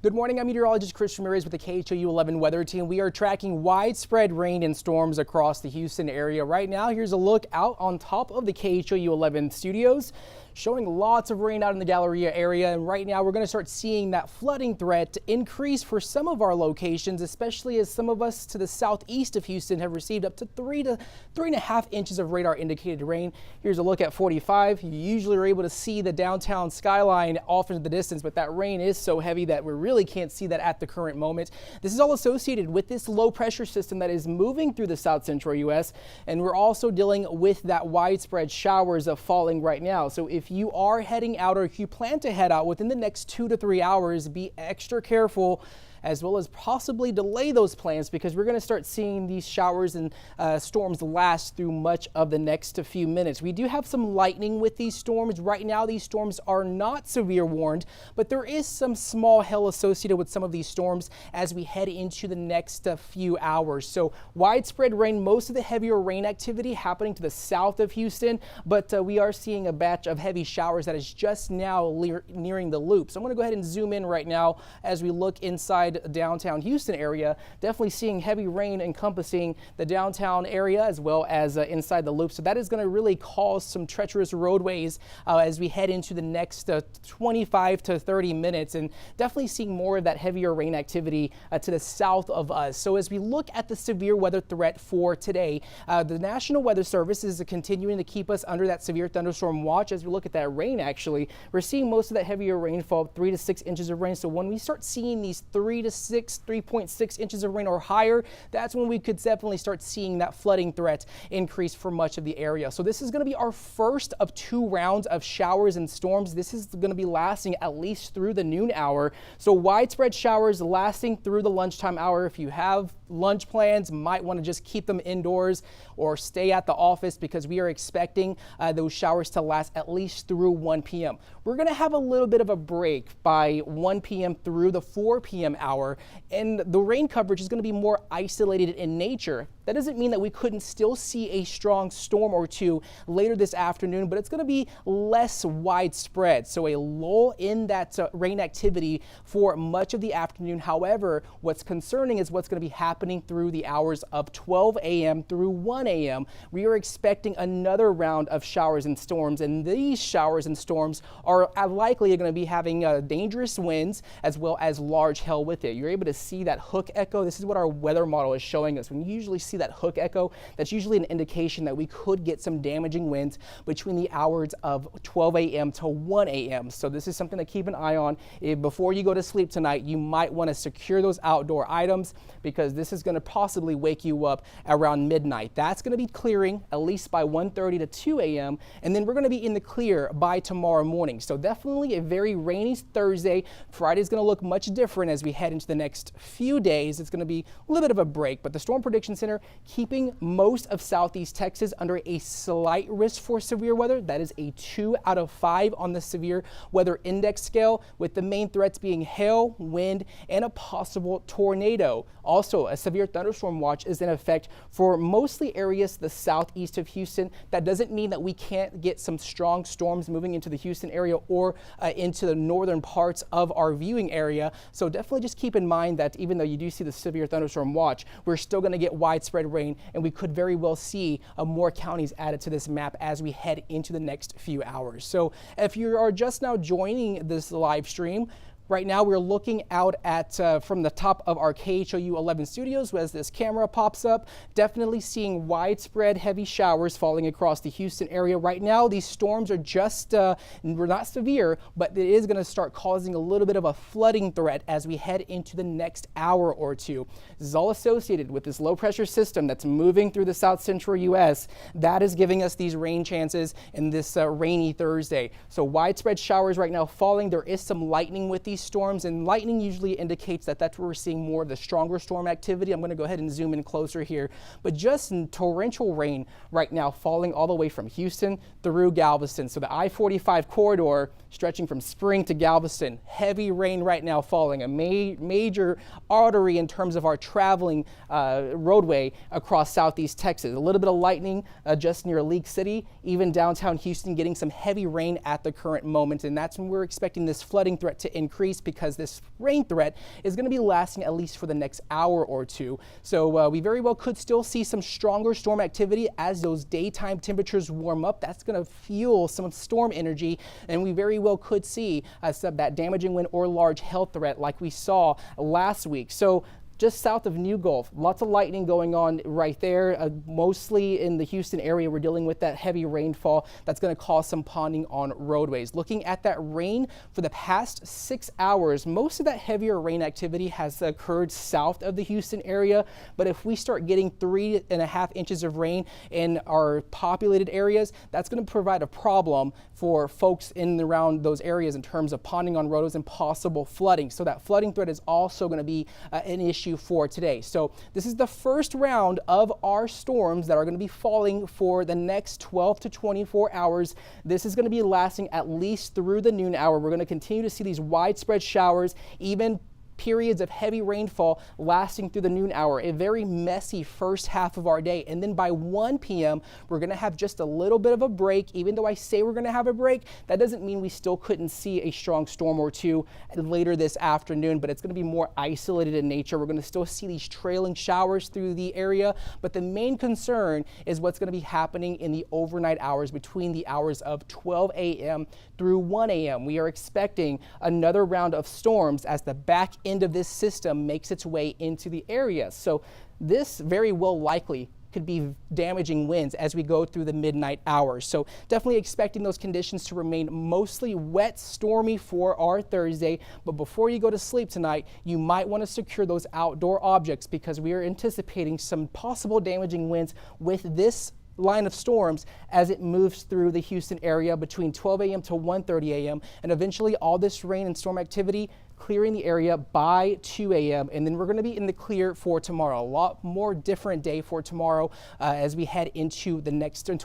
Good morning, I'm Meteorologist Chris Ramirez with the KHOU 11 weather team. We are tracking widespread rain and storms across the Houston area. Right now, here's a look out on top of the KHOU 11 studios, showing lots of rain out in the Galleria area. And right now, we're going to start seeing that flooding threat increase for some of our locations, especially as some of us to the southeast of Houston have received up to 3 to 3.5 inches of radar indicated rain. Here's a look at 45. You usually are able to see the downtown skyline off into the distance, but that rain is so heavy that we really can't see that at the current moment. This is all associated with this low pressure system that is moving through the south central U.S. and we're also dealing with that widespread showers of falling right now. So if you are heading out or if you plan to head out within the next 2 to 3 hours, be extra careful, as well as possibly delay those plans, because we're going to start seeing these showers and storms last through much of the next few minutes. We do have some lightning with these storms. Right now, these storms are not severe warned, but there is some small hail associated with some of these storms as we head into the next few hours. So widespread rain, most of the heavier rain activity happening to the south of Houston, but we are seeing a batch of heavy showers that is just now nearing the loop. So I'm going to go ahead and zoom in right now as we look inside downtown Houston area. Definitely seeing heavy rain encompassing the downtown area as well as inside the loop. So that is going to really cause some treacherous roadways as we head into the next 25 to 30 minutes, and definitely seeing more of that heavier rain activity to the south of us. So as we look at the severe weather threat for today, the National Weather Service is continuing to keep us under that severe thunderstorm watch. As we look at that rain, actually, we're seeing most of that heavier rainfall, 3 to 6 inches of rain. So when we start seeing these 3.6 inches of rain or higher, that's when we could definitely start seeing that flooding threat increase for much of the area. So this is going to be our first of 2 rounds of showers and storms. This is going to be lasting at least through the noon hour. So widespread showers lasting through the lunchtime hour. If you have lunch plans, might want to just keep them indoors or stay at the office, because we are expecting those showers to last at least through 1 p.m. We're going to have a little bit of a break by 1 p.m. through the 4 p.m. hour, and the rain coverage is going to be more isolated in nature. That doesn't mean that we couldn't still see a strong storm or two later this afternoon, but it's going to be less widespread. So a lull in that rain activity for much of the afternoon. However, what's concerning is what's going to be happening through the hours of 12 a.m. through 1 a.m. We are expecting another round of showers and storms, and these showers and storms are likely going to be having dangerous winds as well as large hail with it. You're able to see that hook echo. This is what our weather model is showing us. When you usually see that hook echo, that's usually an indication that we could get some damaging winds between the hours of 12 a.m. to 1 a.m. So this is something to keep an eye on. Before you go to sleep tonight, you might want to secure those outdoor items, because this is going to possibly wake you up around midnight. That's going to be clearing at least by 1:30 to 2 a.m. and then we're going to be in the clear by tomorrow morning. So definitely a very rainy Thursday. Friday is going to look much different as we head into the next few days. It's going to be a little bit of a break, but the Storm Prediction Center keeping most of southeast Texas under a slight risk for severe weather. That is a 2 out of 5 on the severe weather index scale, with the main threats being hail, wind, and a possible tornado. Also, a severe thunderstorm watch is in effect for mostly areas to the southeast of Houston. That doesn't mean that we can't get some strong storms moving into the Houston area or into the northern parts of our viewing area. So definitely just keep in mind that even though you do see the severe thunderstorm watch, we're still going to get widespread rain, and we could very well see more counties added to this map as we head into the next few hours. So if you are just now joining this live stream, right now we're looking out at from the top of our KHOU 11 studios as this camera pops up. Definitely seeing widespread heavy showers falling across the Houston area. Right now these storms are just we're not severe, but it is going to start causing a little bit of a flooding threat as we head into the next hour or two. This is all associated with this low pressure system that's moving through the south central U.S. that is giving us these rain chances in this rainy Thursday. So widespread showers right now falling. There is some lightning with these storms, and lightning usually indicates that that's where we're seeing more of the stronger storm activity. I'm going to go ahead and zoom in closer here, but just torrential rain right now falling all the way from Houston through Galveston. So the I-45 corridor stretching from Spring to Galveston, heavy rain right now falling, a major artery in terms of our traveling roadway across southeast Texas. A little bit of lightning just near League City, even downtown Houston getting some heavy rain at the current moment, and that's when we're expecting this flooding threat to increase increase because this rain threat is going to be lasting at least for the next hour or two. So we very well could still see some stronger storm activity as those daytime temperatures warm up. That's going to fuel some storm energy, and we very well could see that damaging wind or large hail threat like we saw last week. So just south of New Gulf, lots of lightning going on right there. Mostly in the Houston area, we're dealing with that heavy rainfall that's going to cause some ponding on roadways. Looking at that rain for the past 6 hours, most of that heavier rain activity has occurred south of the Houston area. But if we start getting 3.5 inches of rain in our populated areas, that's going to provide a problem for folks in and around those areas in terms of ponding on roads and possible flooding. So that flooding threat is also going to be an issue for today. So this is the first round of our storms that are going to be falling for the next 12 to 24 hours. This is going to be lasting at least through the noon hour. We're going to continue to see these widespread showers, even periods of heavy rainfall lasting through the noon hour, a very messy first half of our day. And then by 1 p.m., we're going to have just a little bit of a break. Even though I say we're going to have a break, that doesn't mean we still couldn't see a strong storm or two later this afternoon, but it's going to be more isolated in nature. We're going to still see these trailing showers through the area, but the main concern is what's going to be happening in the overnight hours between the hours of 12 a.m. through 1 a.m. We are expecting another round of storms as the back end of this system makes its way into the area. So this very well likely could be damaging winds as we go through the midnight hours. So definitely expecting those conditions to remain mostly wet, stormy for our Thursday. But before you go to sleep tonight, you might want to secure those outdoor objects because we are anticipating some possible damaging winds with this line of storms as it moves through the Houston area between 12 a.m. to 1:30 a.m. and eventually all this rain and storm activity clearing the area by 2 a.m. and then we're going to be in the clear for tomorrow. A lot more different day for tomorrow as we head into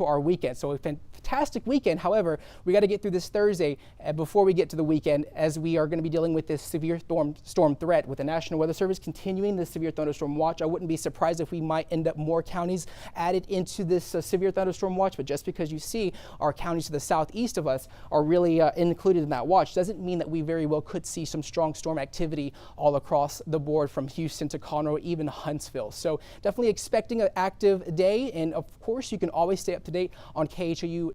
our weekend. So a fantastic weekend. However, we got to get through this Thursday before we get to the weekend, as we are going to be dealing with this severe storm threat with the National Weather Service continuing the severe thunderstorm watch. I wouldn't be surprised if we might end up more counties added into this severe thunderstorm watch, but just because you see our counties to the southeast of us are really included in that watch doesn't mean that we very well could see some strong storm activity all across the board from Houston to Conroe, even Huntsville. So definitely expecting an active day. And of course, you can always stay up to date on KHOU